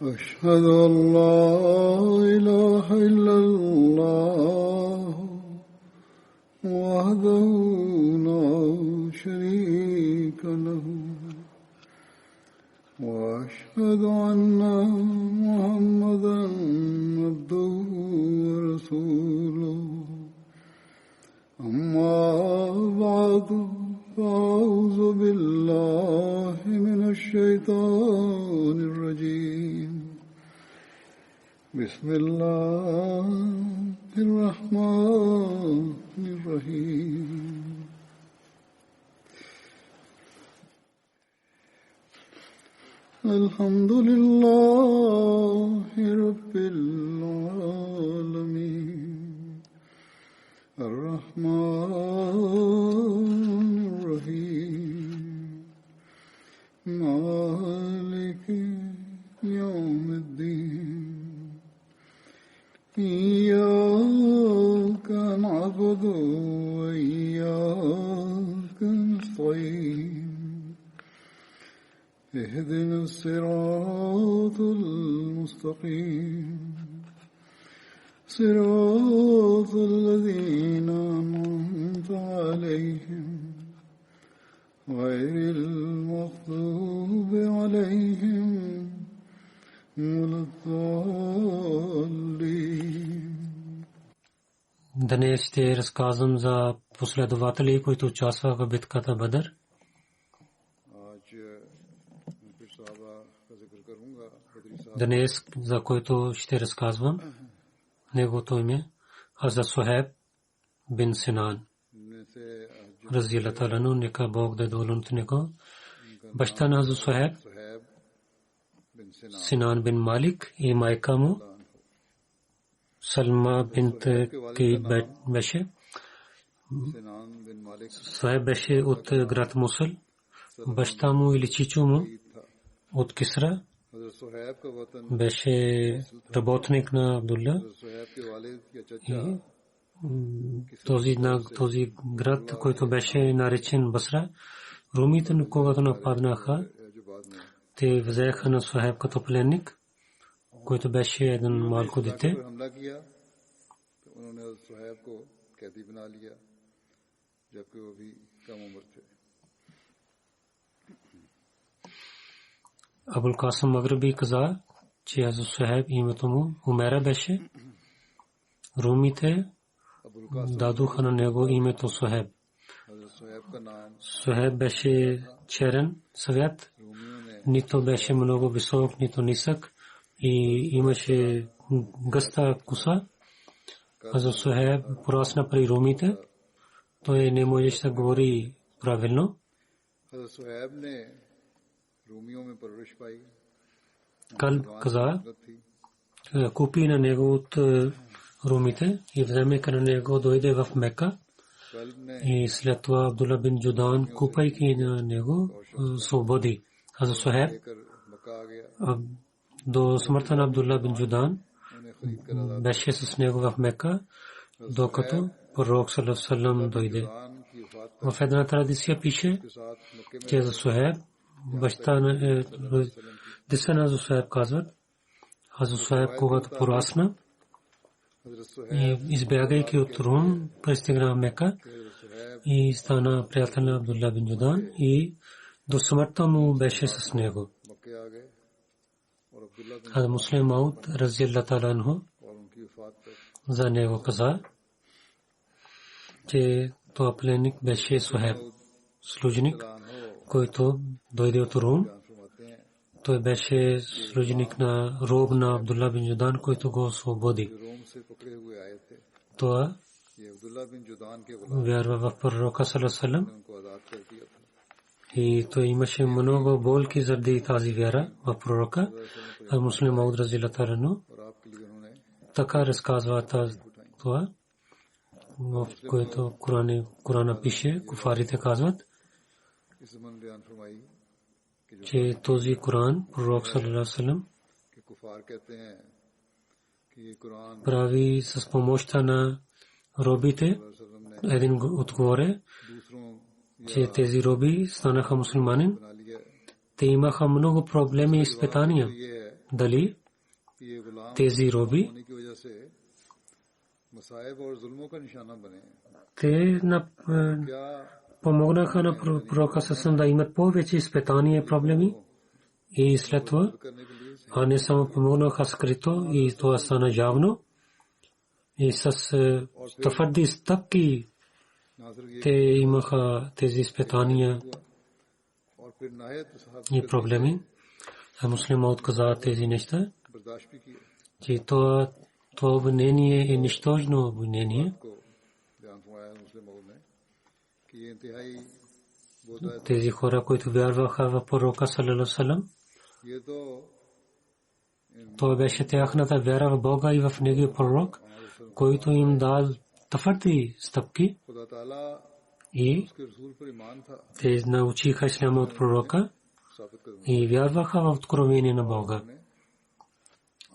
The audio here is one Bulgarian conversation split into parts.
أشهد أن لا إله إلا الله وحده لا شريك له وأشهد أن محمدا عبده ورسوله أما بعد فأعوذ بالله من الشيطان الرجيم بسم الله الرحمن الرحيم الحمد لله رب العالمين الرحمن الرحيم مالك يوم الدين إياك نعبد وإياك نستعين اهدنا الصراط المستقيم صراط الذين أنعمت عليهم غير المغضوب عليهم ولا الضالين. Днес ще разказвам за последователи, които участваха в битката Бадър. Днес, за който ще разказвам, неговото име Хазрат Сухайб бин Синан разияллаху анху, нека Бог да доволен от него. Баща на Хазрат Сухайб Синан бин Малик и майка му Салма бинт Кайд беше. Сухайб беше от град Мусул. Баща му или чичо му от Кисра беше работник на Абдулла. Този град, който беше наречен Басра, румите, когато нападнаха, те взеха на Сухайб като пленник, който беше един малко дете. Абул Касим Магриби каза, че Хазрат Сухайб името му Умера беше. Румите дадоха на него името Сухайб. Сухайб беше черен, свят, нито беше много висок, нито нисък и имаше гъста коса. Хазрат Сухайб порасна при румите. Той не можеше да говори правилно. Каза, купи на него от румите и вземе на него дойде в Мека. И след това Абдулла бин Джудан, купайки на него, свободи Хазрат Сухайб. До смъртта на Абдулла бин Джудан беше с него в Мека, докато пророк саллаллаху алейхи ва саллям дойде. В една традиция пише, че Хазрат Сухайб баща на деца на Хазрат Сухайб казват, Хазрат Сухайб когато порасна, избягайки от Рум, пристигна в Мека и стана приятел на Абдулла бин Джудан и до смъртта му беше с него. Хазрат Муслим Мауд разияллаху анху за него каза, че този пленник беше Сухайб, служеник, който дойде от Рум. Той беше служеник на роб на Абдулла бин Джудан, който го освободи. Това вярва в пророка саллаллаху алейхи ва саллям и той имаше много болки заради тази вяра в пророка. А Муслим Мауд разияллаху анху така разказва това, в което Корана пише, куфарите казват, че този Коран, пророк саллаллаху алейхи ва саллям, прави с помощта на робите. Един отговоре, че тези роби станаха мусулмани. Те имаха много проблеми и изпитания. дали тези роби те помогнаха на пророка Сасам да имат повече изпитания и проблеми и след това, а не само помогнаха скрито и това стана явно и с твърди стъпки те имаха тези изпитания и проблеми. А муслима отказа тези неща, че това обвинение е нищожно обвинение. Тези хора, които вярваха в пророка саллаллаху алейхи ва саллям, това беше тяхната вяра в Бога и в неговия пророк, който им дал твърди стъпки и те научиха исляма от пророка и вярваха в откровение на Бога.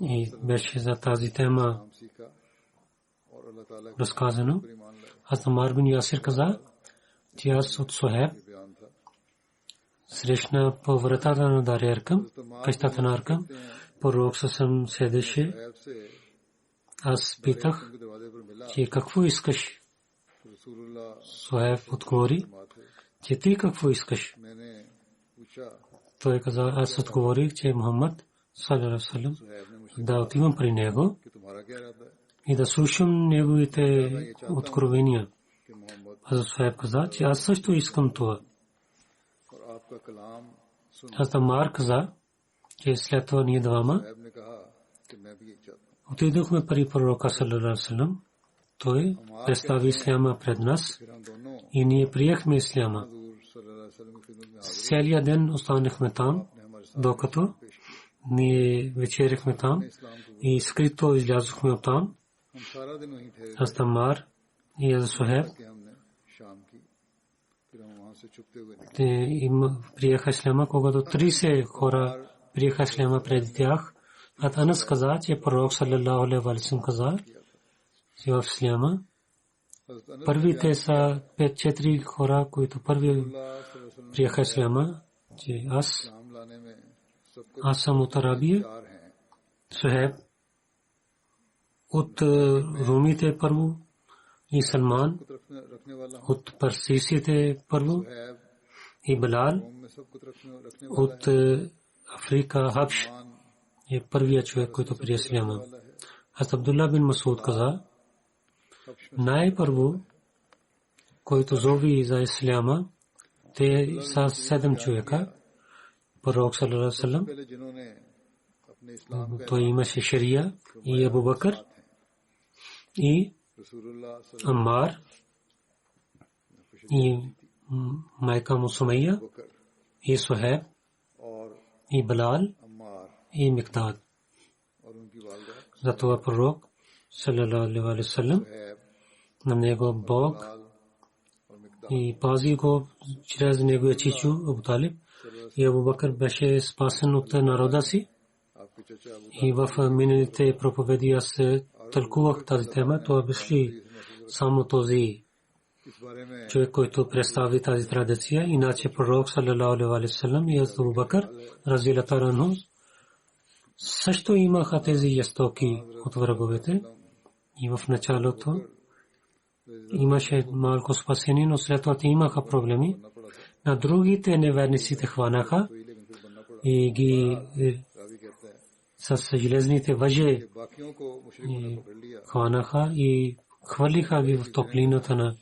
И беше за тази тема разказано. Амар бин Ясир каза, че аз от Сухайб срещна по вратата на Дар Аркам, къщата на Аркам, пророк Сасам седеше. Аз питах, че какво искаш? Сухайб отговори, че ти какво искаш? Той каза, аз отговорих, че Мухаммад саллаллаху алейхи ва саллям да отивам при него и да слушам неговите откровения. Аз Сухайб каза, че аз също искам това. Аз Амар каза, че след това ние двама отидохме при пророка саллаллаху алейхи ва саллям. Той представи исляма пред нас и ние приехме исляма. Целият ден останахме там, докато ние вечеряхме там и скрито излязохме от там. Аз Амар и аз Сухайб приеха исляма, когато 30 хора приеха исляма преди тях. Анас каза, че пророк саллаллаху алейхи ва саллям каза, че в исляма първите са 5-4 хора, които първи приеха исляма, че аз съм от Арабия, Сухайб от румите първо и Салман от парсийците първо и Билал от Африка, Хабш е първият човек, който прие исляма. Аз Абдулла бин Масуд каза, най-първо, който зови за исляма, те са 7 човека. Пророк саллаллаху алейхи ва саллям, той имаше Шария и Абу Бакър и Амар и майка му Сумайя и Сухайб и Билал и Микдад. Затова пророк саллаллаху алейхи ва саллям на него Бог и пази го чрез неговия чичо Абу Талиб. И Абу Бакър беше спасен от народа си. И в миналите проповеди аз тълкувах тази тема. Това беше само този човек, който представи тази традиция. Иначе пророк саллаллаху алейхи ва саллям и Абу Бакър разилата анху също имаха тези жестоки от враговете. И в началото имаше малко спасение, но след това имаха проблеми. На другите неверниците хванаха и ги с железните въже хванаха и хвърлиха ги в топлината на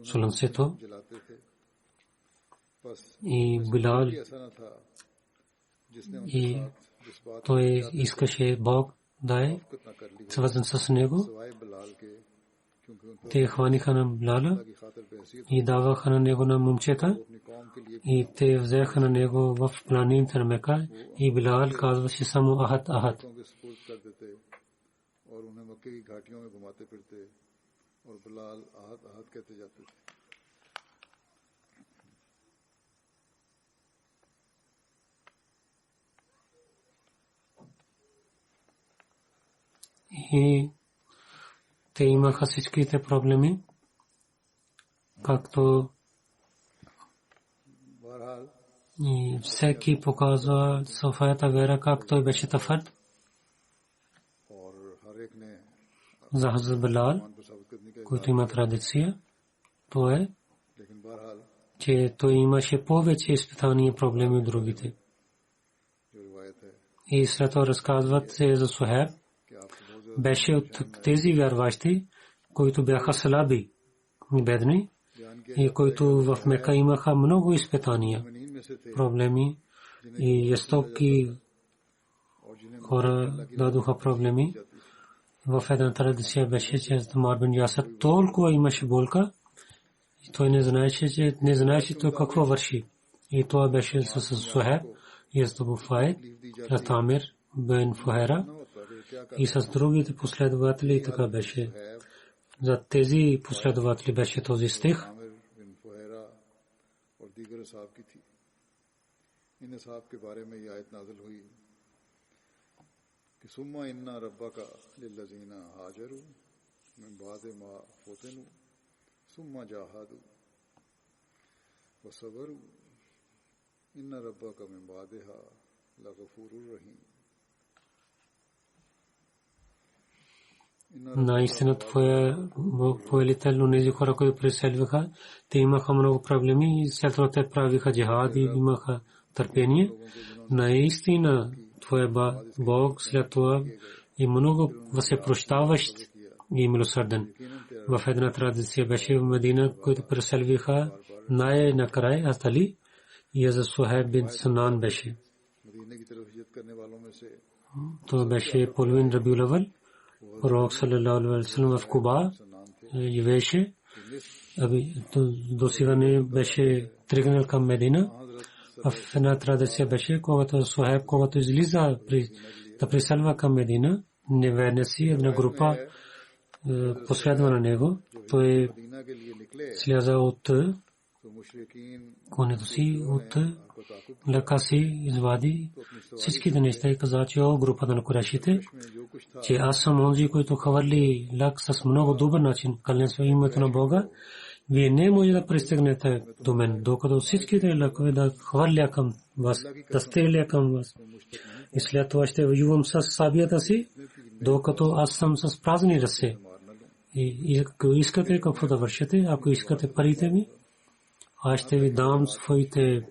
слънцето. И Билал и той искаше Бог да е свързан с него. Те хваниха на Билала и даваха на него на момчета и те взеха на него в планините на Мека и Билал казваше само Ахад, Ахад. И те имаха всичките проблеми, както И всеки показва своята вера, как той беше тафърд. За Хазрат Билал, който има традиция, то е, че той имаше повече изпитания и проблеми от другите. И след това разказват се за Сухайб, беше от тези вярващи, които бяха слаби, бедни, и които в Мека имаха много изпитания, проблеми и жестоки хора дадоха проблеми. В една традиция беше, че Амар бин Ясир толкова имаше болка, и той не знаеше той какво върши. И това беше с Сухайб, Яздуб Фаид, Ратамир бин Фухайра и с другите последователи така беше. За тези последователи беше този стих. ثم إن ربك للذين هاجروا من بعد ما فتنوا ثم جاهدوا وصبروا إن ربك من بعدها لغفور رحيم. Наистина твоя повелител, онези хора, които преселваха, те имаха много проблеми и след това те правиха джихад и имаха търпение. Наистина твоя Бог след това е много възпрощаващ и милосърден. В една традиция беше в Медина, които преселваха най-накрая Али и за Сухайб бин Синан беше. Това беше половин Рабиул Авал. Пророк саллалаху алейхи ва саллям в Куба живееше. До сега не беше тръгнал към Медина. В една традиция беше, когато Сухайб, когато излиза да преселва към Медина, неверници, една група последва на него. Той сляза от конето си, от лъка си извади всичките неща и каза, че групата на Курайшите, че аз съм онзи, който хвърли лък с много добър начин, кълня се името на Бога. Вие не може да пристигнете до мен, докато всичките лъкове да хвърля към вас, да стреля към вас. И след това ще воювам с сабията си, докато аз съм с празни ръце. И ако искате какво да вършите, ако искате парите ми, аз ще ви дам своите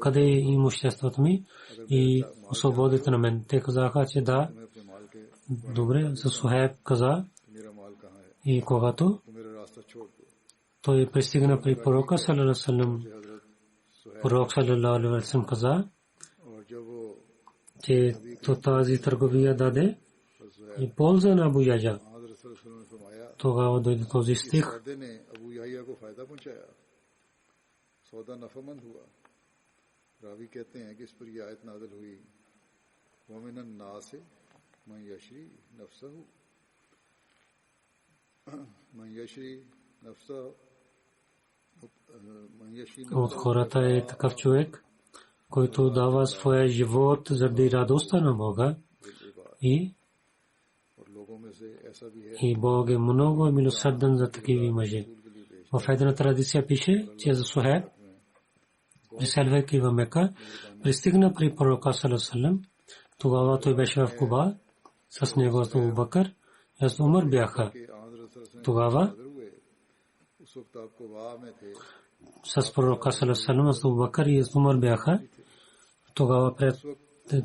къде е имуществото ми и освободите на мен. Те казаха, че да, добре, за Сухайб каза. И когато той пристигна при пророка саллалаху алейхи ва саллям, пророк саллалаху алейхи ва саллям каза, че тази търговия даде и полза на Абу Яхя. Тогава дойде този стих. راوی کہتے ہیں کہ اس پر یہ آیت نازل ہوئی وَمِنَ النَّاسِ مَن يَشْرِي نَفْسَهُ От хората е такъв човек, който дава своя живот заради радостта на Бога и Бог е много милосърден за такива мъже. В една традиция пише, че за Сухайб, преселвайки в Мека, пристигна при пророка саллалаху алейхи ва саллям. Тогава той беше в Куба с него Абу Бакър и Умар бяха. Тогава с пророка саллалаху алейхи ва саллям Абу Бакър и Умар бяха. Тогава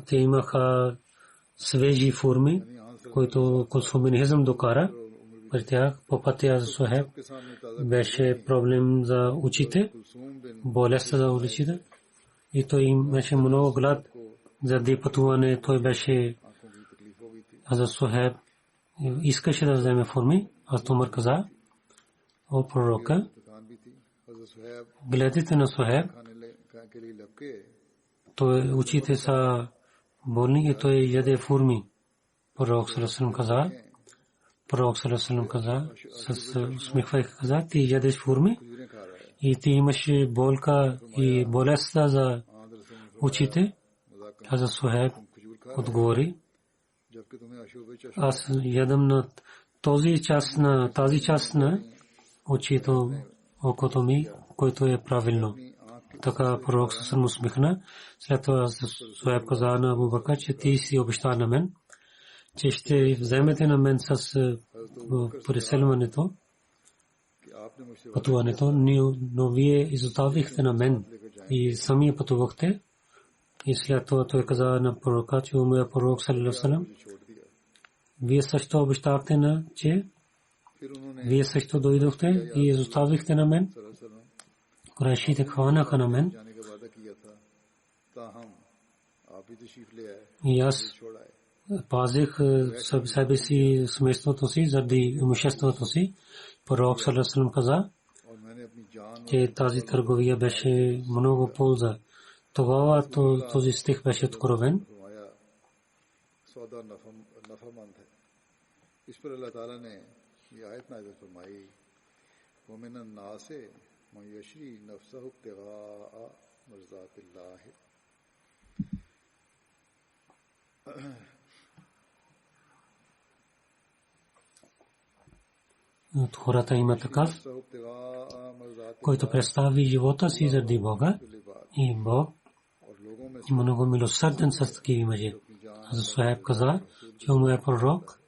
те имаха свежи форми, които консуминизъм докара. При тях по пътя за Сухайб беше проблем за очите, болест за очите. И той имаше много глад заради пътуване. Той беше за Сухайб искаше да вземе форми. Аз Умар каза, о пророка, гледайте на Сухайб, той очите са болни и той яде форми. Пророк саллалаху алейхи ва саллям каза, с усмихвайки каза, ти ядеш форми и ти имаш болка и болест за очите. Аз Сухайб отговори, аз ядам на тази част на очито, окото ми, който е правилно. Така пророк се усмихна. След това Суайб каза на Абу Бакър, че ти си обеща на мен, че ще вземете на мен с преселването, пътуването, но вие изоставихте на мен и сами пътувахте. И след това той каза на пророка, че моя пророк саллаллаху алейхи ва саллям, вие също обещахте, че вие също дойдохте и изоставихте на мен. Курайшите хванаха на мен. И аз пазих себе си, семейството си, заради имуществото си. Пророк саллаллаху алейхи ва саллям каза, че тази търговия беше много полза. Това този стих беше откровен. इस पर अल्लाह ताला ने ये आयत नाज़िल फरमाई वमिन अन्नास मन यशरी नफ्सहु इब्तिगाअ मर्ज़ातिल्लाह от хората има такъв, който представи живота си заради Бога, и Бог е много милосърден с такива мъже. Суайб каза, че моя пророк,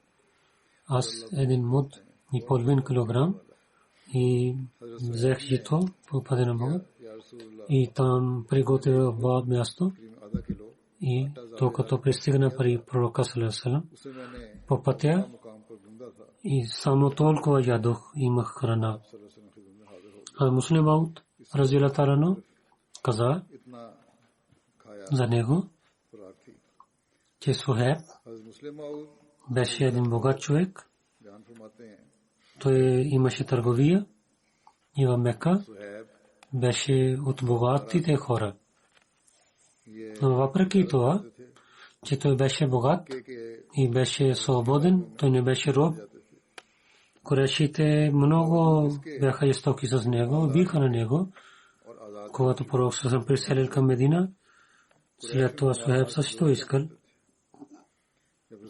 аз един муд и половин килограм и взех жито по пътя на Бога и там приготвих в място и докато пристигна при пророка саллаллаху алейхи ва саллям по пътя и само толкова ядох, имах храна. А Муслим Ауд разияллаху таала анху каза за него, че Суайб беше един богат човек. Той имаше търговия и в Мека беше от богатите хора. Но въпреки това, че той беше богат и беше свободен, той не беше роб. Курешите много бяха жестоки с него, биха на него. Когато пророк се преселил към Медина, след това Суайб също искал.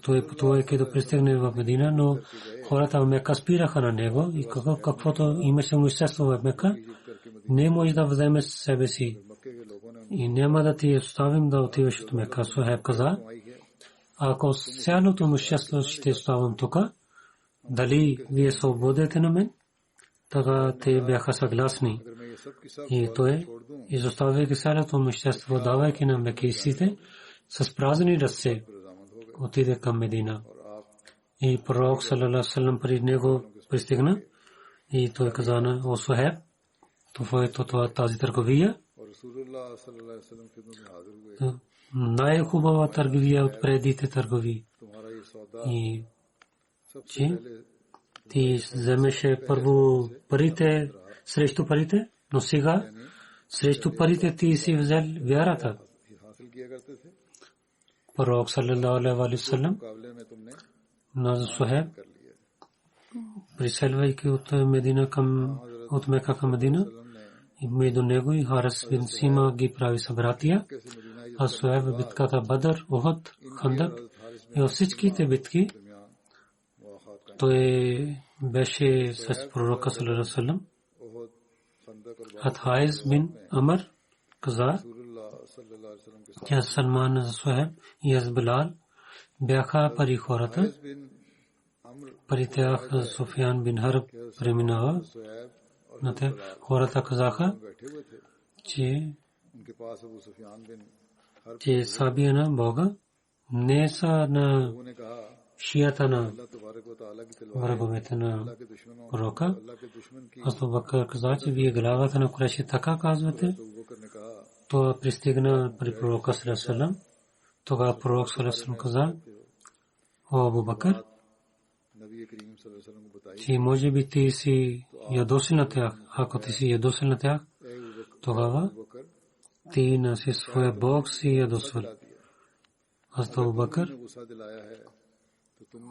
Той пътувайки да пристигне в Медина, но хората в Мека спираха на него и каквото имаше имущество в Мека, не може да вземе себе си. И няма да ти оставим да отиваш от Мека. Суайб каза, ако цялото имущество ще оставам тук, дали вие свободите на мен? Така те бяха съгласни. И той, изоставяйки цялото имущество, давайки на мекийците, с празни ръце отиде към Медина. И пророк саллаллаху алейхи ва саллям при него пристигна и той каза на о Суайб, това е тази търговия. Най-хубава търговия от предите търговии. И че ти вземеше първо парите срещу парите, но сега срещу парите ти си взел вярата. Пророк саллаллаху алейхи ва саллям на Суайб, приселвайки от Мека към Медина, и между него и Харис бин Сима ги прави събратия. А Суайб в битката Бадър, Ухуд, Хандак и във всичките битки той беше с пророка саллаллаху алейхи ва саллям. Хайс бин Амр каза, че Салман за Суайб и аз Билал бяха пари хората. Пари тях Суфиян бин Харб преминава. Хората казаха, че сабия на Бога не са на шията на враговете на пророка. Абу Бакър каза, че вие главата на Курайши така казвате. Това пристигна при пророка саллаллаху алейхи ва саллям. Тогава пророк саллаллаху алейхи ва саллям каза, о Абу Бакър, че може би ти си ядосил на тях. Ако ти си ядосил на тях, тогава ти на си своя Бог си ядосил. Аз Абу Бакър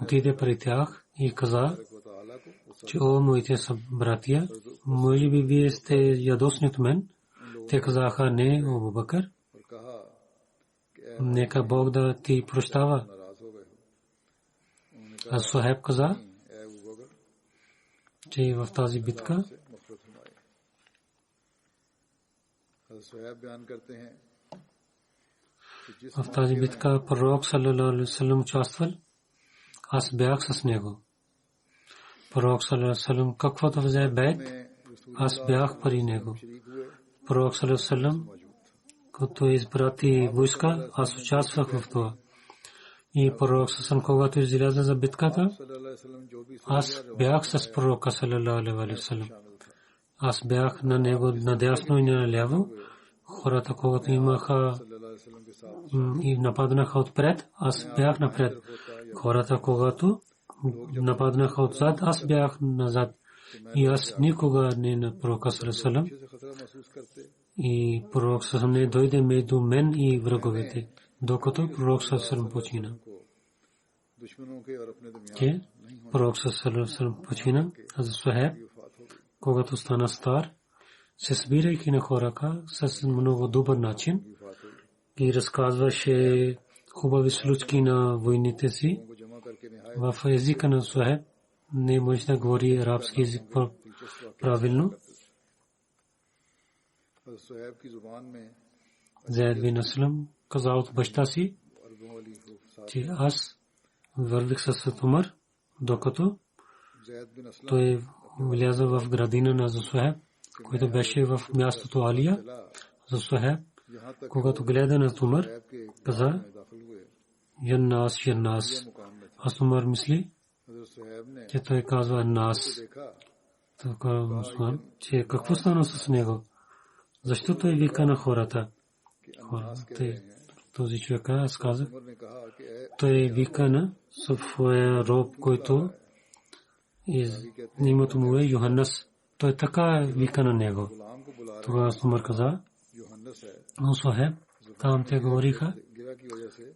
отиде при тях и каза, че о моите братия, може би вие сте ядосни от мен. Те казаха, не, Абу Бакър, нека Бог да ти прощава. А Суайб каза, че в тази битка В тази битка пророк саллалаху алейхи ва саллям участвал. Аз бях с него. Пророк саллалаху алейхи ва саллям каквото взе бейт, аз бях при него. Пророк саллалаху алейхи ва саллям като изпрати войска, аз участвах в това. И пророк саллалаху когато излезе за битката, аз бях с пророка саллалаху алейхи ва саллям. Аз бях на него надясно и наляво. Хората, когато имаха и нападнаха отпред, аз бях напред. Хората, когато нападнаха отзад, аз бях назад. И аз никога не на пророка саллалаху алейхи ва саллям. И пророк саллаллаху алейхи ва саллям дойде между мен и враговете, докато пророк саллаллаху алейхи ва саллям почина. Пророк саллаллаху алейхи ва саллям почина, а за Сухайб, когато стана стар, се събирайки на хората с много добър начин и разказваше хубави случки на войните си. В езика на Сухайб не може да говори арабски език правилно. Зайд бин Аслам каза от баща си, че аз вървих с Умар, докато той вляза в градина на Сухайб, който беше в мястото Алия. За Сухайб, когато гледа на Умар, каза: Яннас, Яннас. Аз Умар мисли, че той казва Нас. Така мусулман, че какво стана с него? Защо той вика на хората? Този човек, аз казах, той вика на своя роб, който името му е Йоханнес. Той така вика на него. Тогава Умар каза, но Сухайб, там те говориха.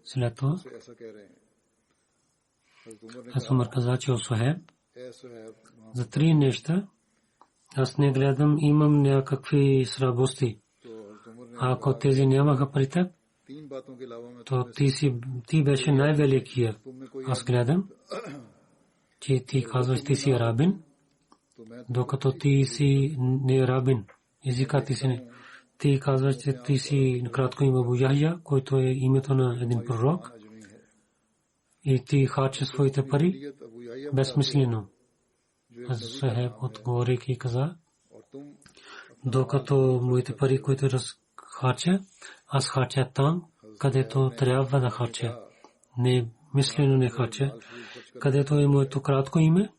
След това Умар каза, че Сухайб, за три неща аз не гледам, имам някакви слабости. Ако тези нямаха при теб, то ти беше най-великия. Аз гледам, че ти казваш, ти си арабин, докато ти си не арабин. Езика ти си не. Ти казваш, че ти си накратко има Абу Яхя, който е името на един пророк, и ти харчиш своите пари безсмислено. Аз Сухайб отговорейки каза, докато моите пари, които разхарча, аз харча там, където трябва да харча. Не мислено не харча. Където е моето кратко име,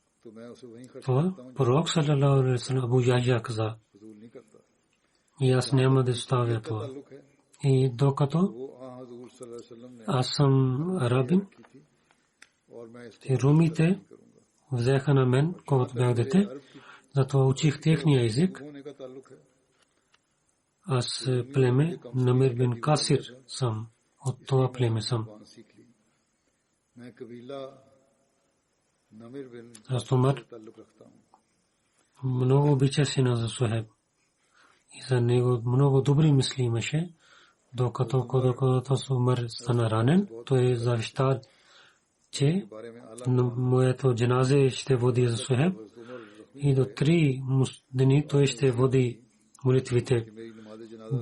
това пророк саллалаху алейхи ва саллям Абу Яхя каза. И аз няма да оставя това. И докато аз съм арабин, и румите взеха на мен, когато бях дете, затова учих техния език. Аз племе Намир бин Касир съм, от това племе съм. Аз Умар много обичаше на Сухайб. И за него много добри мисли имаше, докато Умар стана ранен, той завеща, че моето джаназе ще води за Сухайб и до 3 дни той ще води молитвите,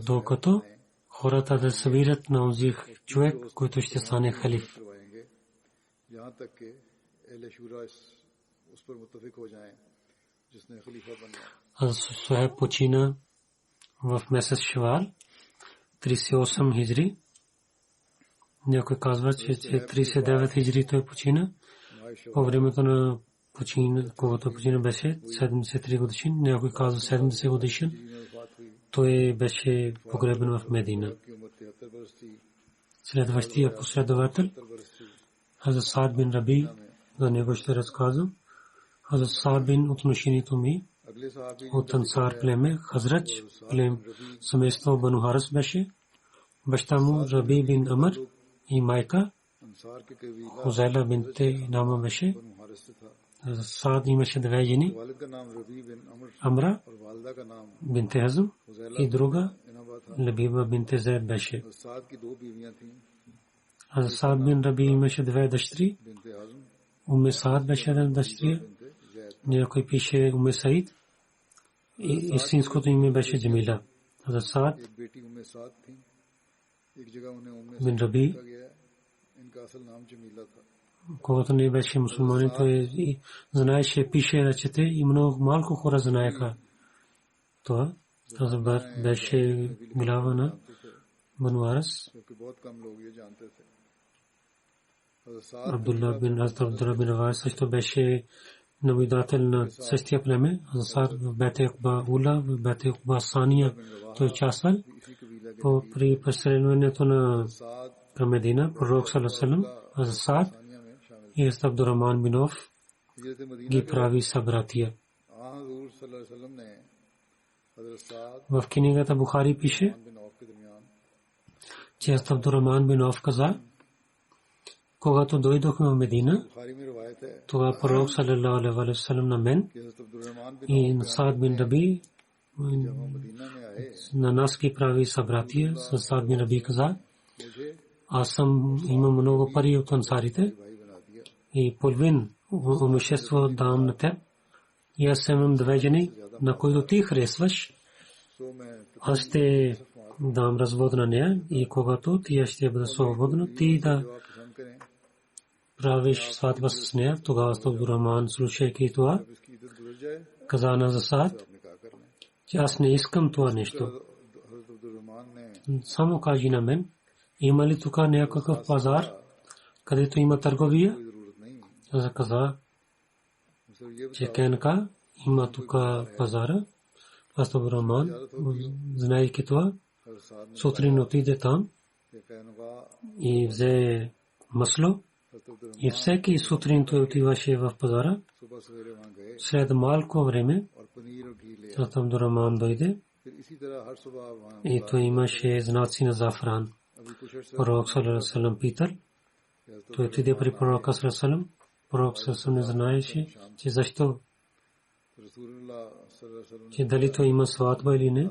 докато хората да събират на онзи човек, който ще стане халиф. Аз Сухайб почина в месец Шавал, 38 хиджри. Някой казва, че 39 хиджри той почина. По времето на когато почина беше 73 годишен. Някой казва 70 годишен. Той беше погребен в Медина. Следващия последовател Хазрат Саад бин Раби, за него ще разказвам. Хазрат Саад бин отношението ми от Ансар племе, Хазрач племе, семейство Бану Харис беше. Баща му Раби бин Амр и майка Хузайла бинте Нама беше. Саад имаше две жени, Амра бинте Хазм и друга Лабиба бинте Зайд беше. Саад бин Раби имаше две дъщери. Умме Саад беше една дъщеря. Някой пише Умме Саид. И истинското име беше Джамила. Хазрат Саад бин Раби, когато не беше мусулманин, той знаеше, пише, речете и много малко хора знаеха това. Хазрат беше глава на Бану Арас. Абдулла бин Авас също беше наблюдател на същия племе. Хазрат в Бете Уқба Ула, в Бете Уқба Сания той участвал. При преселването на към Медина, пророк саллаллаху алейхи ва саллям, Хазрат Саад и Абдурахман бин Ауф ги прави събратия. В книгата Бухари пише, че Абдурахман бин Ауф каза, когато дойдохме в Медина, тогава пророк саллаллаху алейхи ва саллям на мен и на Саад бин Раби на нас ги прави събратия. Саад бин Раби каза, аз имам много пари от ансарите и половин имущество дам на теб. И аз имам две жени, на които ти харесваш. Аз ще дам развод на нея и когато ти ще бъде свободна, ти да правиш сватба с нея. Тогава Абдурахман, слушайки това, каза на Саад, че аз не искам това нещо. Само кажи на мен, има ли тук някакъв пазар, където има търговия? Аз каза, че Кенка има тук пазара. Абдурахман, знаейки това, сутрин отиде там и взе масло. И всеки сутрин той отиваше в пазара. След малко време Абдурахман дойде и той имаше знаци на зафран. Пророк саллаллаху алейхи ва саллям питал. Той отиде при пророка саллаллаху алейхи ва саллям. Пророк саллаллаху алейхи ва саллям не знаеше, че защо, че дали той има сватба или не.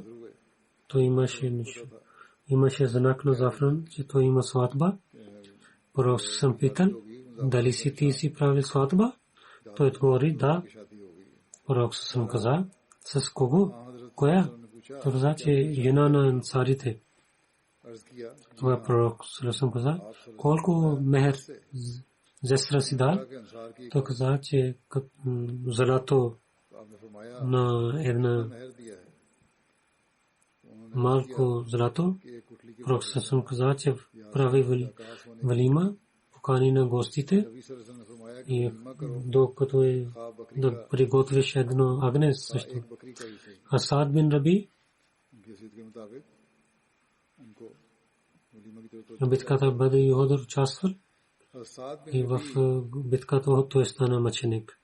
Той имаше знак на зафран, че той има сватба. Пророк саллаллаху алейхи ва саллям питал, дали си ти си правил сватба? Той отговори, да. Пророк саллаллаху алейхи ва саллям каза, с кого? Коя? Той каза, че жена на ансарите. Това пророк саллаллаху алейхи ва саллям каза, колко мехер зестра си дал? Той каза, че злато на една малко злато. Пророк саллаллаху алейхи ва саллям каза, че прави валима, покани на гостите и докато е да приготвиш едно агне също. Саад бин Раби в битката Бадр и Ухуд участвал и в битката Ухуд той стана мъченик.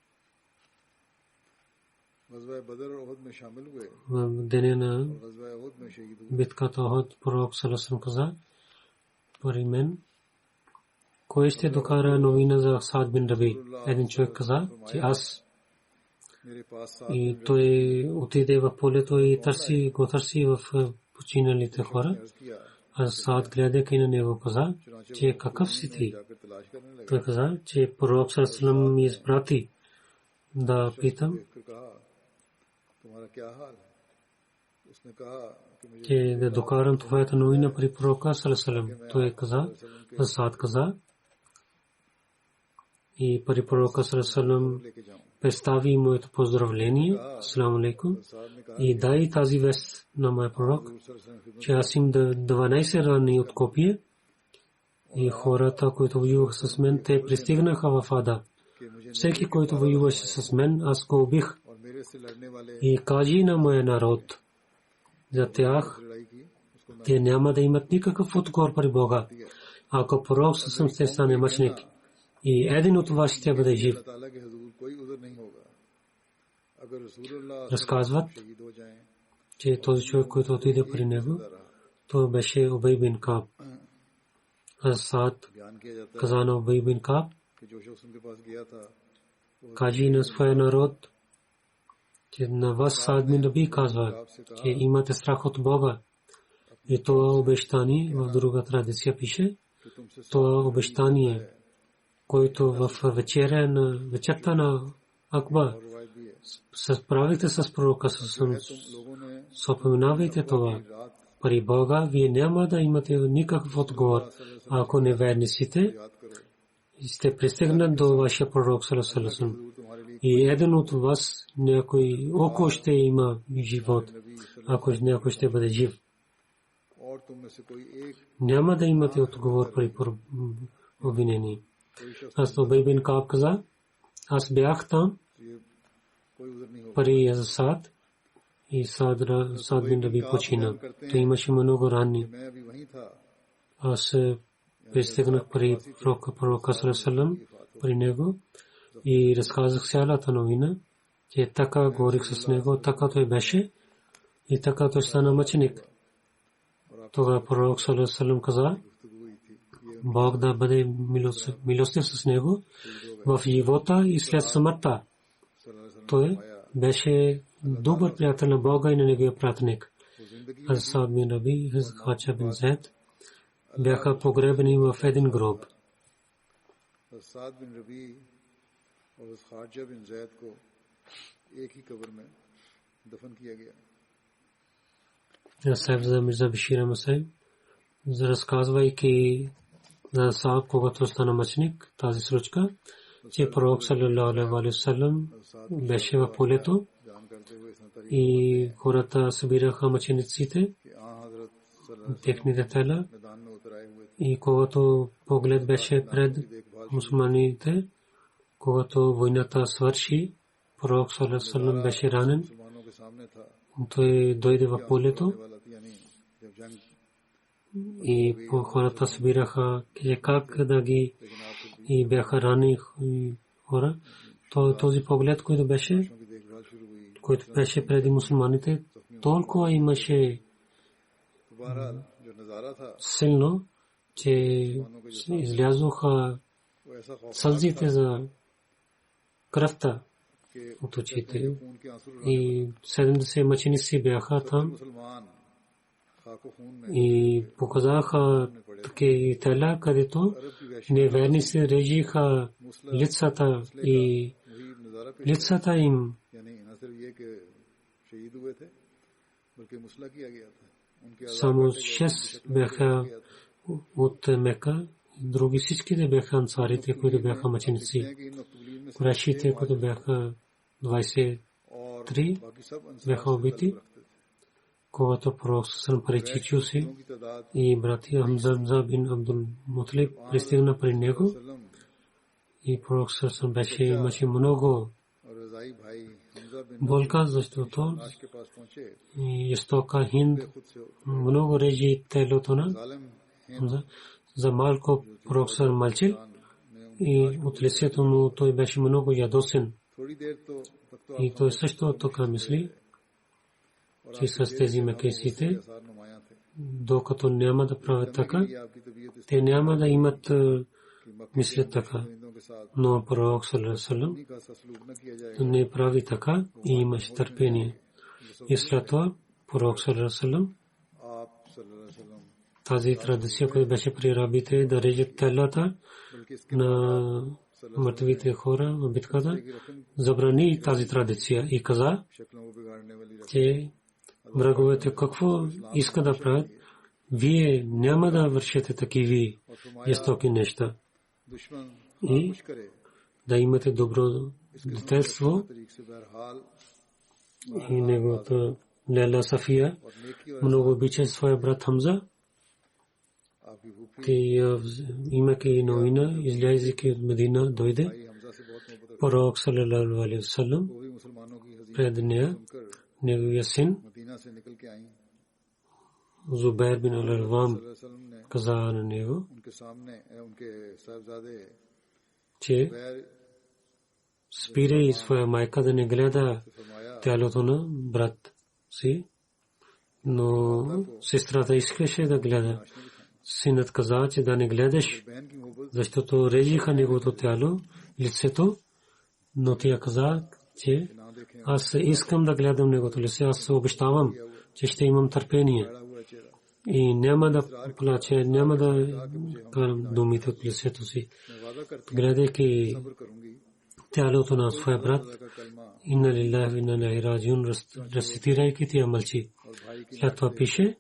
В деня на битката Ухуд пророк саллаллаху алейхи ва саллям каза, при мен кой ще докара новина за Саад бин Раби? Един човек каза, че аз. И той отиде в полето и го търси в починалите хора. А Саад гледайки на него каза, че какъв си ти? Той каза, че пророк саллаллаху алейхи ва саллям ми изпрати да питам, че да докарам твоята новина при пророка саллаллаху алейхи ва саллям. Той каза, Саад каза, и при пророка саллаллаху алейхи ва саллям представи моето поздравление, асаламу алейкум, и дай тази вест на моя пророк, че аз им 12 рани от копие и хората, които воюваха с мен, те пристигнаха в ада. Всеки, който воюваше с мен, аз го убих. И кажи на моя народ, за тях, те няма да имат никакъв отговор при Бога, ако пророк съвсем ще стане мъченик. И един от вас ще бъде жив. Разказват, че този човек, който отиде при него, той беше Убай бин Кааб. Саад каза на Убай бин Кааб, кажи на своя народ, че на вас Саад бин Раби казва, че имате страх от Бога. И това обещание в друга традиция пише, това обещание, който в вечерта на Акба справите с пророка съпоминавайте това. При Бога вие няма да имате никакъв отговор, ако неверниците сте пристигнат до вашия пророк саллаллаху алейхи ва саллям. И един от вас, някой око ще има живот, ако някой ще бъде жив. Няма да имате отговор при обвинение. Аз Убай бин Кааб каза, аз бях там при Саад и Саад бин Раби почина. Той имаше много рани. Аз пристигнах при пророка саллаллаху алейхи ва саллям при него и разказах цялата новина, че така говорих с него, така той беше и така той стана мъченик. Тогава пророк саллаллаху алейхи ва саллям каза, Бог да бъде милостив с него в живота и след смъртта. Той беше добър приятел на Бога и на неговия пратеник. Саад бин Раби и Харджа бин Зайд бяха погребани в един гроб. Саад бин Раби और खारजा बिन ज़ैद को एक ही कब्र में दफन किया गया. Сайф Мирза Бишир Масай разказвайки за Саад, когато стана мъченик, тази случка, че пророк саллаллаху алейхи ва саллям беше в полето и хората събираха мъчениците, техните тела, и когато поглед беше пред мусулманите, когато войната свърши, пророк саллаллаху алейхи ва саллям беше ранен. Той дойде в полето и хората събираха как да ги и бяха рани хора. Този поглед, който беше преди мусулманите, толкова имаше силно, че излязоха сълзите за кръвта от очите. И 70 мъченици бяха там и показаха такива тела, където неверници режиха лицата и лицата им. Само 6 бяха от Мека, други всичките бяха ансарите, които бяха мъченици. Курайшите, които бяха 23, бяха убити. Когато пророк саллаллаху алейхи ва саллям си и братия Хамза бин Абдул Мутлиб пристигна при него и пророк саллаллаху алейхи ва саллям имаше много болка, защото истока Хинд много режи телото на Хамза. За малко пророк саллаллаху мълчи и от лицето му той беше много ядосен. И той също така мисли, че с тези мекесите, докато няма да правят така, те няма да имат мислят така. Но пророк саллаллаху алейхи ва саллям не прави така и имаше търпение. И след това пророк саллаллаху алейхи ва саллям тази традиция, която беше при арабите да режат телата на мъртвите хора в битката, забрани тази традиция и каза, че враговете какво иска да правят, вие няма да вършите такива жестоки неща. И да имате добро детство. И неговата Лейла Сафия много обича своя брат Хамза. Имайки новина, излязайки от Медина, дойде пророк саллаллаху алейхи ва саллям пред неговия син Зубайр бин Ал-Авам каза на него, че спира и своя майка да не гледа тялото на брат си, но сестрата искаше да гледа. Синът каза, че да не гледаш, защото режиха неговото тяло, лицето, но тя каза, че аз искам да гледам неговото лице, аз обещавам, че ще имам търпение и няма да плача, няма да карам думите от лицето си. Гледайки тялото на своя брат. Инна лиллахи ва инна илайхи раджиун, рецитирайки тия мълчи. След това пише,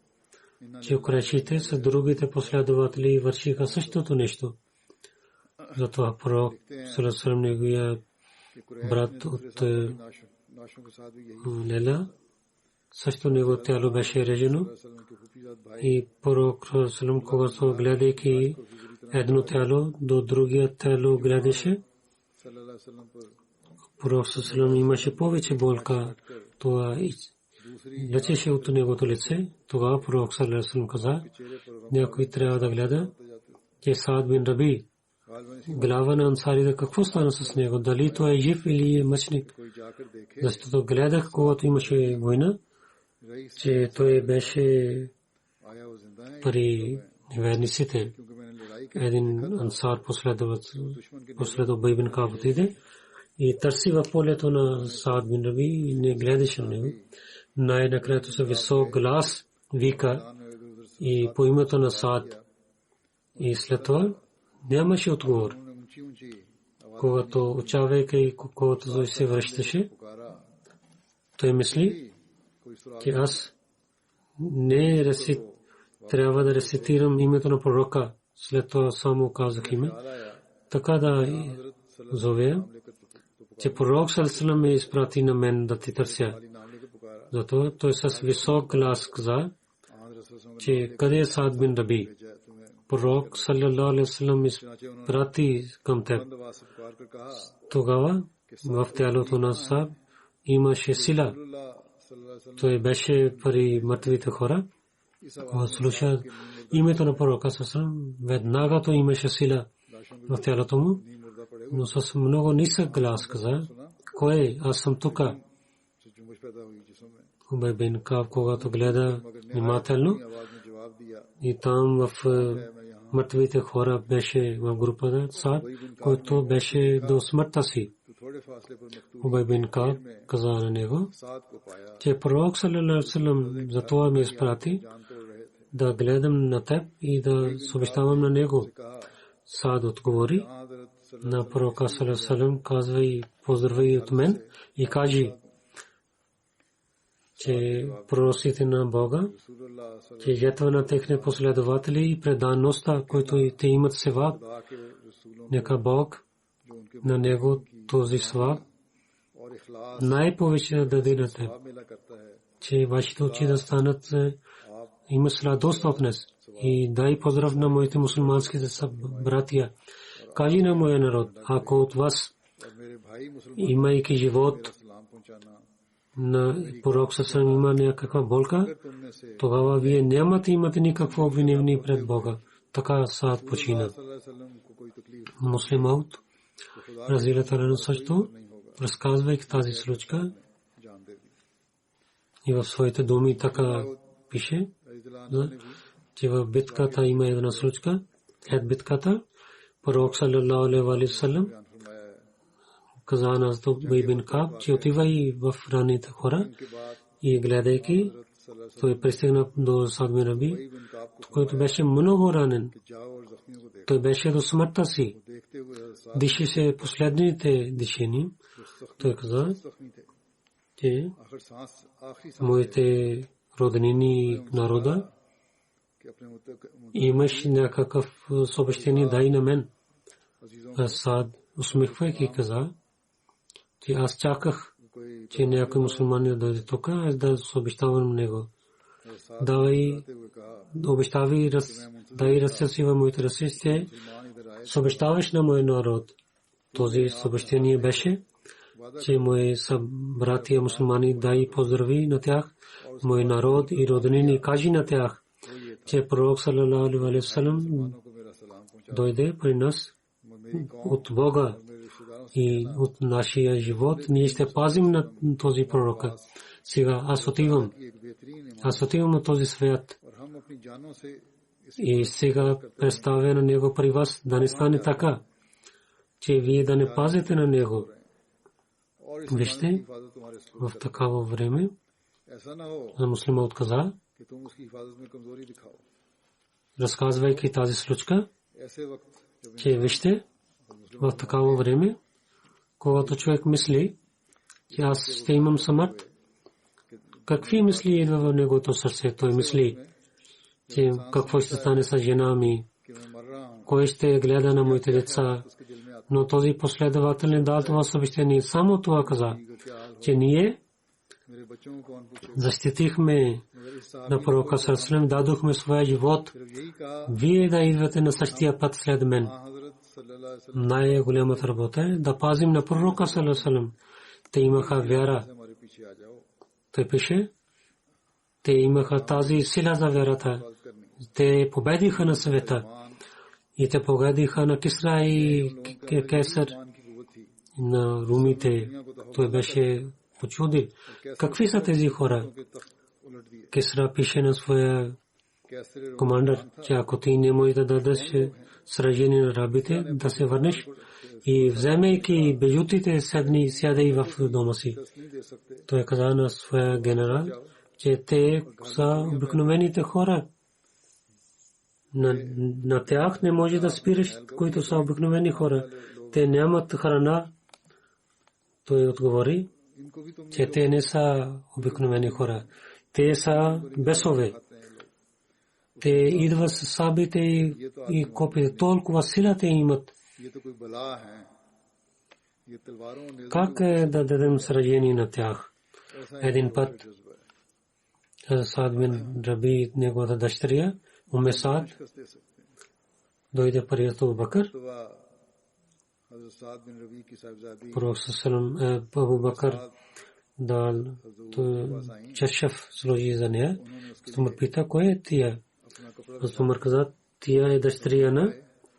че курайшите с другите последователи вършиха същото нещо. Затова пророк саллаллаху неговия брат от Лела, също него тяло беше режено и пророк саллаллаху когато гледайки едно тяло до другия тяло гледаше, пророк саллаллаху имаше повече болка, това лечеше от неговото лице. Тогава пророк саллаллаху каза, някой трябва да гледа, че Саад бин Раби, глава на ансарите, какво стана с него, дали той е жив или е мъченик. Защото гледах, когато имаше война, че той беше при верниците. Един ансар последва Убай бин Кааб отиде и търси в полето на Саад бин Раби и не гледаше на него. Най-накрая с висок глас вика и по името на Саад. И след това нямаше отговор. Когато учавайки, когато се връщаше, той мисли, че аз не трябва да рецитирам името на пророка. След това само казах име. Така да зовея, че пророк саллаллаху ме изпрати на мен да ти търся. Затова той с висок глас каза, че къде е Саад бин Раби? Пророк саллаллаху алейхи ва саллям изпрати към теб. Тогава в тялото на Саад имаше сила. Той беше при мъртвите хора. Когато слуша името на пророка саллаллаху алейхи ва саллям, веднага той имаше сила в тялото му, но с много нисък глас каза, кой? Аз съм тук. Убай бин Кааб, когато гледа внимателно, и там в мъртвите хора беше в групата Саад, който беше до смъртта си. Убай бин Кааб каза на него, че пророк саллаллаху алейхи ва саллям за това ме изпрати да гледам на теб и да съобщавам на него. Саад отговори на пророка саллаллаху алейхи ва саллям, казвай поздрави от мен и кажи, че проросите на Бога, че жетва на техните последователи и преданността, които те имат севаб, нека Бог на него този севаб най-повече да даде на теб, че вашите очи да станат има сладост от нас. И дай поздрав на моите мусулманските братия. Кажи на моя народ, ако от вас, имайки живот на пророк саллаллаху има някаква болка, тогава вие нямате имате никакво обвинение пред Бога. Така Саад почина. Муслим Ауд разилата на също, разказвайки тази случка, и в своите думи така пише, че в битката има една случка. След битката пророк саллаллаху алейхи ва саллям каза на Убай бин Кааб, че отивай в ранените хора и гледайки, той пристигна до Саад бин Раби, който беше много ранен. Той беше до смъртта си. Дишеше последните дишения. Той каза, че моите роднини народа имаш някакъв съобщение дай на мен. Саад усмихвайки каза, че аз чаках, че някой мусулманин да дойде тук, аз да съобщавам на него. Давай, обещавай, дай ръце си в моите ръце, че съобщаваш на моя народ. Този съобщение беше, че мои братия мусулмани дай поздрави на тях, мой народ и роднини, кажи на тях, че пророк саллаллаху алейхи ва саллям дойде при нас от Бога и от нашия живот. Ние ще пазим на този пророк. Сега аз отивам на този свят и сега представя на него при вас, да не стане така, че вие да не пазите на него. Вижте, в такава време на муслима отказа, разказвайки тази случка, че вижте, в такава време когато човек мисли, че аз ще имам смърт, какви мисли идва в неговото сърце? Той мисли, че какво ще стане с жена ми, кой ще гледа на моите деца. Но този последовател не дал това съобщение. Само това каза, че ние защитихме на пророка Сърсалем, дадохме своя живот. Вие да идвате на същия път след мен. Най-голямата работа е да пазим на пророка Сърсалем. Те имаха вяра. Той пише, те имаха тази сила за вярата. Те победиха на света. И те победиха на Кисра и Кесар, на румите. Той беше почудил. Какви са тези хора? Кисра пише на своя командър, че ако ти не можеш да дадеш сражение на рабите, да се върнеш и вземайки бежутите сядай в дома си. Той каза на своя генерал, че те са обикновените хора. На тях не може да спираш, които са обикновени хора. Те нямат храна. Той отговори, че те не са обикновени хора. Те са бесове. Те идват с сабите и копите. Толкова сила те имат. Как да дадем сражение на тях? Един път Саад бин Раби, неговата дъщеря, Уме Саад, дойде при Абу Бакър. Пророк салам Абу Бакър дал чашав сложи за нея. Умар пита, кой е тия? Умар каза, тия е дъщеря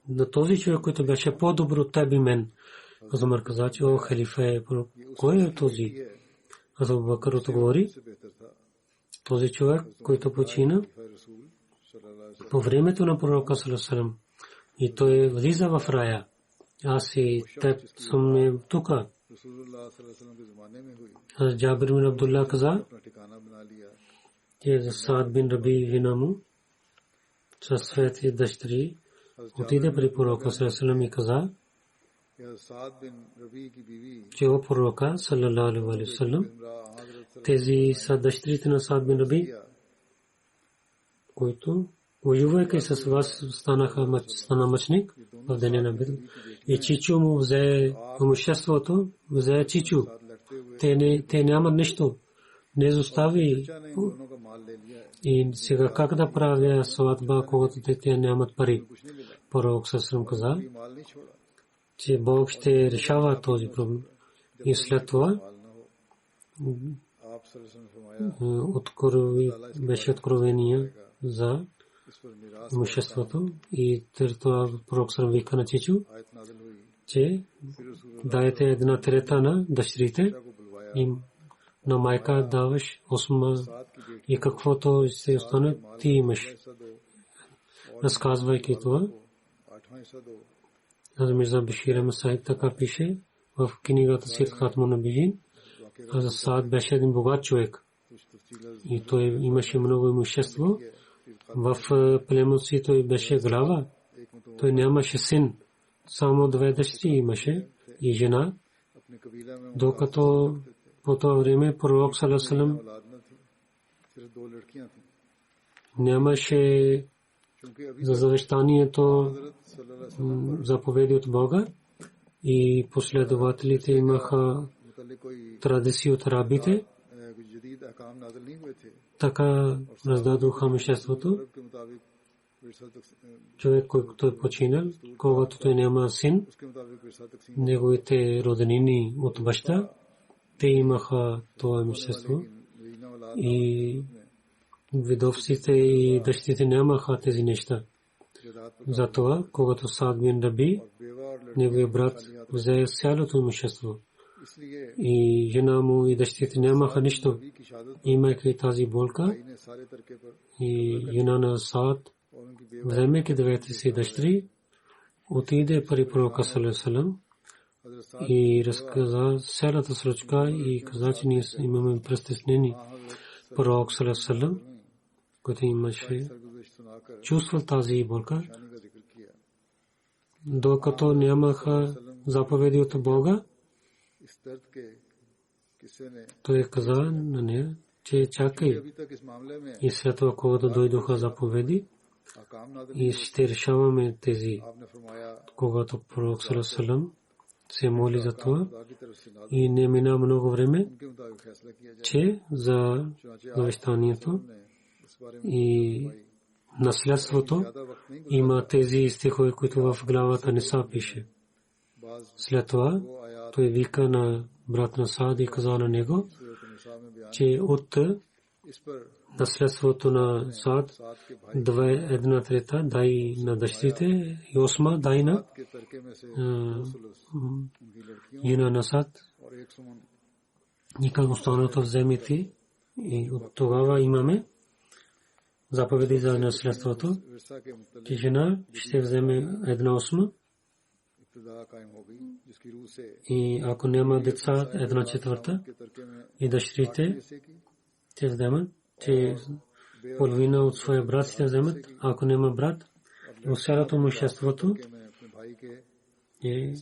на този човек, който беше по-добър от теб и мен. Умар каза, че о халифа е, кой е този? Абу Бакър отговори, този човек, който почина по времето на пророка салам, и той влиза в рая. Аз и теб съм тук. Джабир бин Абдулла каза, че Саад бин Раби жена му със своите дъщери отиде при пророка салам и каза, че о пророка саллалаху алейхи ва саллям, тези са дъщерите на Саад бин Раби, които воювайки с вас стана мъченик в деня на битка. И чичо му взе имуществото, взе чичо. Те нямат нищо. Не изостави. И сега как да правя сватба, когато те нямат пари? Пророк салам каза, че Бог ще решава този проблем. И след това беше откровение за имуществото и това пророк салам вика на чичо, че дайте една трета на дъщерите и на майка даваш 8 и каквото се остане ти имаш. Разказвайки това, Мирза Башир Ахмад Сахиб така пише в книгата си Хатмун Набиин. Саад беше един богат човек и той имаше много имущество. В племето си той беше глава. Той нямаше син. Само 2 дъщери имаше и жена. Докато по това време пророк саллаллаху алейхи ва саллям нямаше за завещанието заповеди от Бога и последователите имаха традиции от рабите. Така раздадоха имуществото. Човек, който е починал, когато той няма син, неговите роднини от баща, те имаха това имущество. И видовците и дъщерите нямаха тези неща. Затова, когато Саад бин Раби, неговият брат взе цялото имущество. И жена му и дъщерите нямаха нищо. Имайки тази болка, и жена на Саад, вземайки 2 си дъщери, отиде при пророка саллаллаху алейхи ва саллям и разказа цялата случка и каза, че ние имаме притеснение. Пророк саллаллаху алейхи ва саллям, който имаше чувствал тази болка, докато нямаха заповеди от Бога, той каза на нея, че чакай. И след това, когато дойдоха заповеди, и ще решаваме тези, когато пророк саллаллаху се моли за това. И не мина много време, че за завещанието и наследството има тези стихове, които в главата не са пише. След това той вика на брат на Саад и каза на него, че от наследството на Саад 1/3 дай на дъщерите и 8 дай на жена на Саад. И как останалото вземете. И от тогава имаме заповеди за наследството, че жена ще вземе 1/8 и ако няма деца 1/4 и дъщерите ще вземат, че половина от своя брат ще вземат, ако няма брат, от цялото имуществото е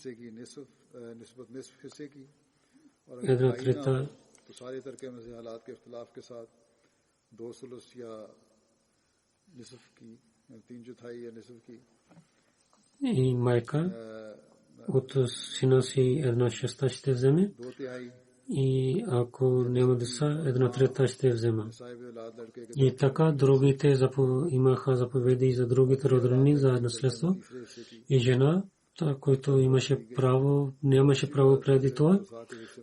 1/3. И майка от сина си 1/6 ще вземе. И ако няма деца, 1/3 ще взема. И така другите имаха заповеди за другите роднини за наследство. И жена, който имаше право, нямаше право преди това,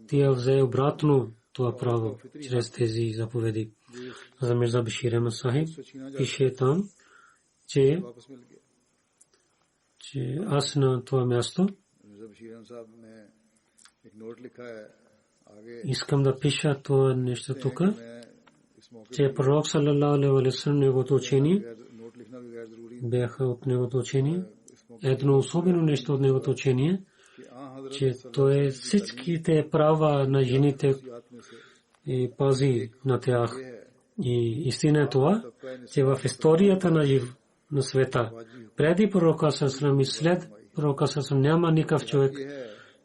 тя взе обратно това право чрез тези заповеди. За Мирза Башир Ахмад Сахиб пише там, че аз на това място искам да пиша това нещо тук, че пророк саллаллаху алейхи ва саллям неговото учение бяха от неговото учение. Едно особено нещо от неговото учение, че той всичките права на жените и пази на тях. И истина е това, че в историята на света, преди пророка саллаллаху и след пророка саллаллаху няма никакъв човек,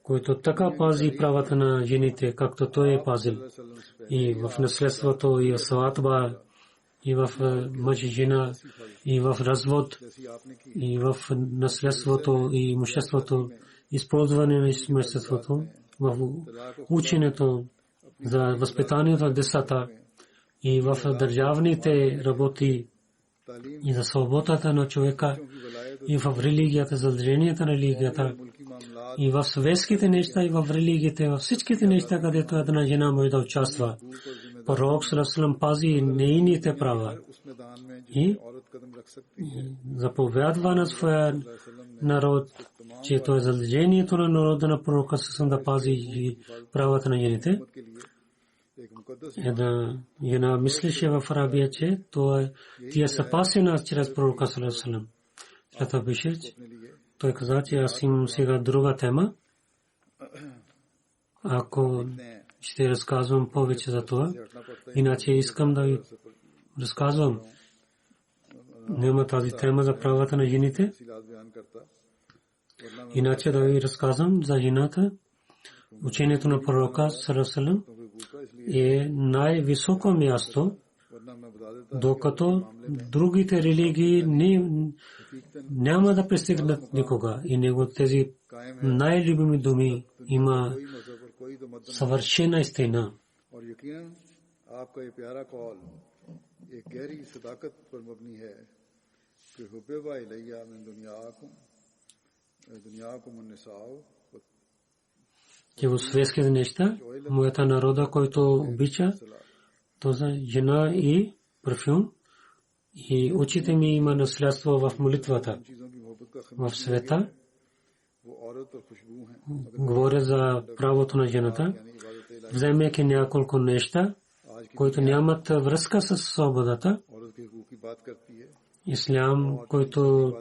който така пази правата на жените, както той е пазил. И в наследството, и в сватба, и в мъж и жена, и в развод, и в наследството, и имуществото, използване на имуществото, в ученето за възпитанието на децата, и в държавните работи, и за свободата на човека, и в религията, задълженията на религията, и в светските неща, и в религиите, във всичките неща, където една жена може да участва. Пророк саллаллаху пази нейните права и заповядва на своя народ, че то е задължението на народа на пророка саллаллаху да пази правата на жените. Една жена мислеше в Арабия, че тя са пасена чрез пророка саллаллаху. След това беше, той каза, че аз имам сега друга тема. Ако ще разказвам повече за това, иначе искам да ви разказвам. Няма тази тема за правата на жените. Иначе да ви разказвам за жената. Учението на пророка саллаллаху е най-високо място, докато другите религии няма да пристигнат никога. И него тези най-любими думи има съвършена истина. Че в светските неща, моята народа, който обича, то за жена и парфюм, и очите ми има наследство в молитвата. В света говоря за правото на жената, вземайки няколко неща, които нямат връзка с свободата. Ислям, който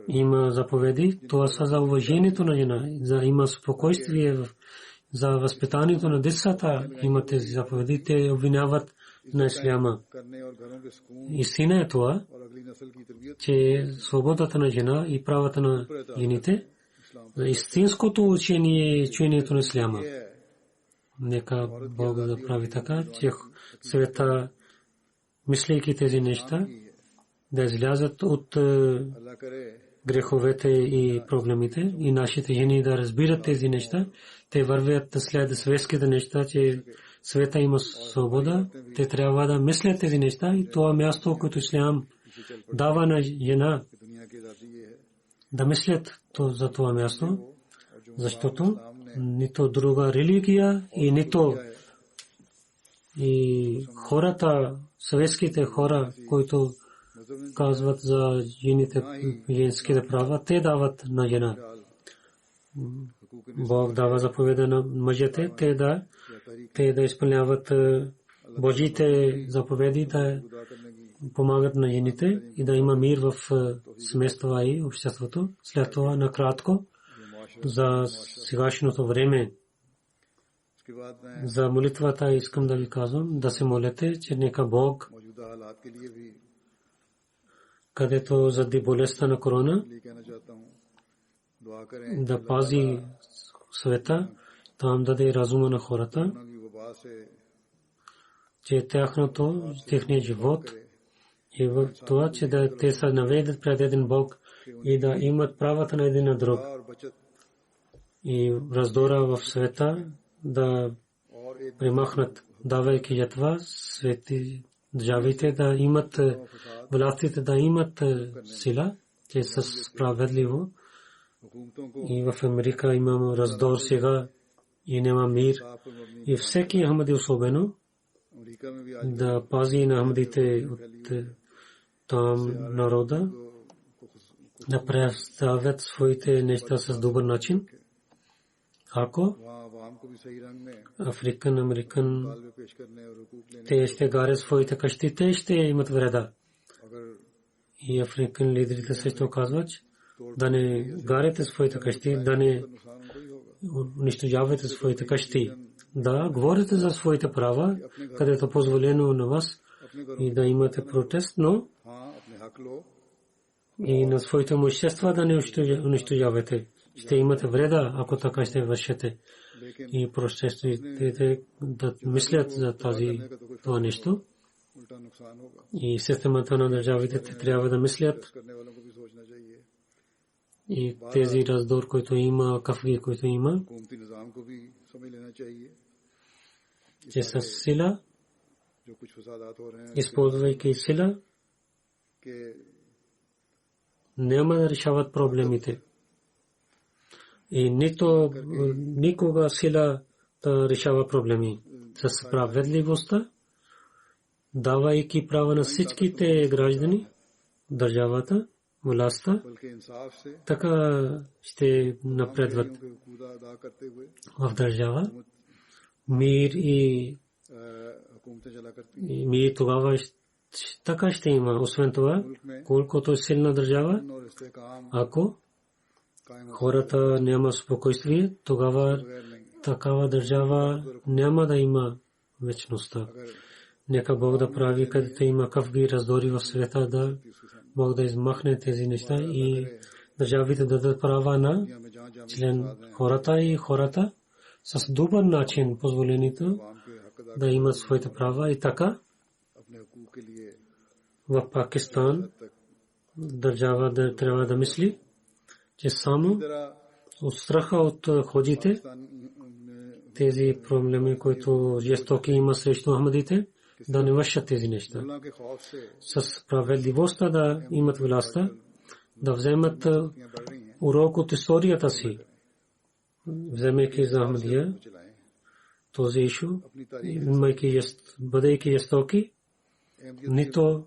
има заповеди, това са за уважението на жена, за има спокойствие, за възпитанието на децата, има тези заповеди, те обвиняват на исляма. Истина е това, че свободата на жена и правата на жените, за истинското учение е учението на исляма. Нека Бог да прави така, че света, мислейки тези неща, да излязат от греховете и проблемите, и нашите жени да разбират тези неща. Те вървят след светските неща, че света има свобода. Те трябва да мислят тези неща, и това място, което ислям дава на жена, да мислят за това място, защото нито друга религия и нито и хората, съветските хора, които казват за женските права, те дават на жена. Бог дава заповеда на мъжете, те да изпълняват Божите заповеди, да помагат на жените и да има мир в семейства и обществото. След това накратко за сегашното време, за молитвата искам да ви казвам, да се молите, че нека Бог, където заради болестта на корона, да пази света, там даде разума на хората, че техният живот е в това, че да те се наведат пред един Бог и да имат правата на един на друг. И раздора в света да премахнат, давайки ятва, свети държавите да имат, властите да имат сила, че са справедливо. И в Америка имам раздор сега и няма мир. И всеки Ахмади особено да пази на Ахмадите от там народа, да представят своите неща с добър начин. Ако Африкан, Американ, те ще гарят своите къщи, те ще имат вреда. И африкан лидерите също казват, да не гарете своите къщи, да не унищожавате своите къщи. Да, говорите за своите права, където е позволено на вас и да имате протест, но и на своите имущества да не унищожавате. Ще имате вреда, ако така ще вършите. И протестите да мислят за това нещо. И системата на държавите трябва да мислят. И тези раздор, който има, кафги, който има, че с сила, използвайки сила, няма да решават проблемите. И никога сила да решава проблеми. Със справедливостта, давайки права на всичките граждани, държавата, властта, така ще напредват в държава. Мир и мир тогава така ще има. Освен това, колкото е силна държава, ако хората няма спокойствие, тогава такава държава няма да има вечността. Нека Бог да прави, където има кафги раздори в света, да Бог да измахне тези неща и държавите да дадат права на член хората и хората с добър начин позволените да имат своите права. И така в Пакистан държава да трябва да мисли, че само от страха от ходите, тези проблеми, които жестоки има срещу Ахмадите, да не вършат тези неща. С справедливостта да имат властта, да вземат урок от историята си, вземайки за Ахмадия този ишу, бъдейки жестоки, нито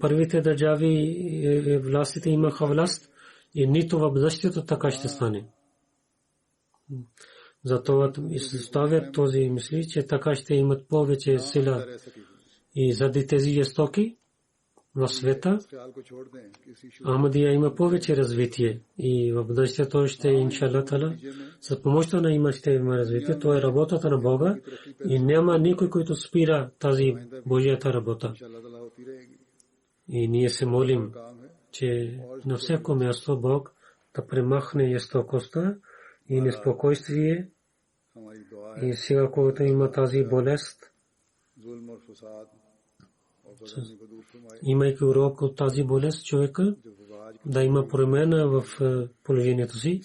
първите държави властите имаха власт и нито в бъдещето така ще стане. Затова изставят този мисли, че така ще имат повече сила и заради тези жестоки в света Ахмадия има повече развитие и в бъдещето ще иншалла тала с помощта на има ще има развитие. Това е работата на Бога и няма никой, който спира тази Божията работа. И ние се молим, че на всяко място Бог да премахне жестокостта и неспокойствие И сега, когато има тази болест, имайки урок от тази болест, човека да има промяна в положението си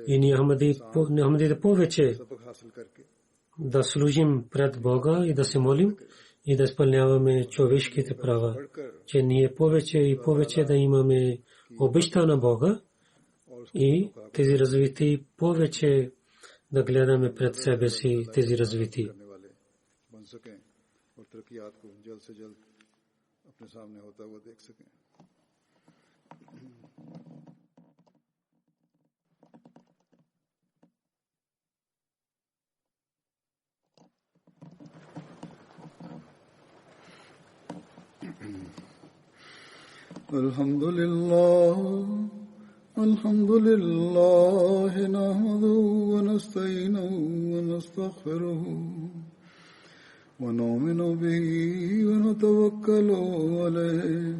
и ние Ахмадите повече да служим пред Бога и да се молим и да изпълняваме човешките права, че ние повече и повече да имаме обичта на Бога и тези развити повече да гледаме пред себе си тези развити. الحمد لله نحمده ونستعينه ونستغفره ونؤمن به ونتوكل عليه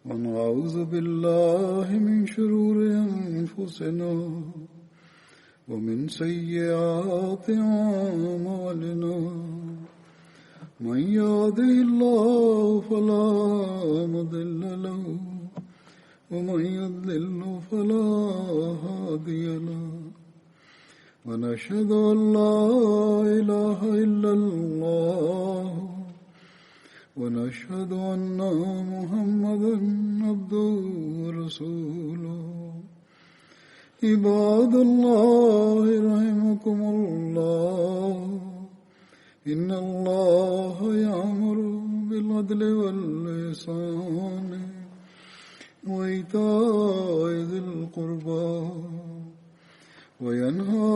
ونعوذ بالله من شرور أنفسنا ومن سيئات أعمالنا من يهده الله فلا مضل له ومن يضلل فلا هادي له ونشهد أن لا إله إلا الله ونشهد أن محمدا عبده ورسوله عباد الله رحمكم الله إن الله يأمر بالعدل والإحسان وإيتاء ذي القربى وينهى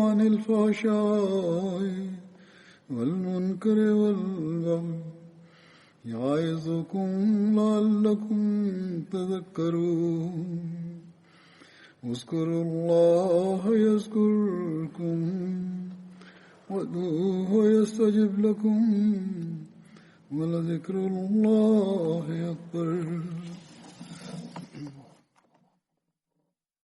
عن الفحشاء والمنكر والبغي يعظكم لعلكم تذكرون اذكروا الله يذكركم وادعوه يستجب لكم ولذكر الله أكبر.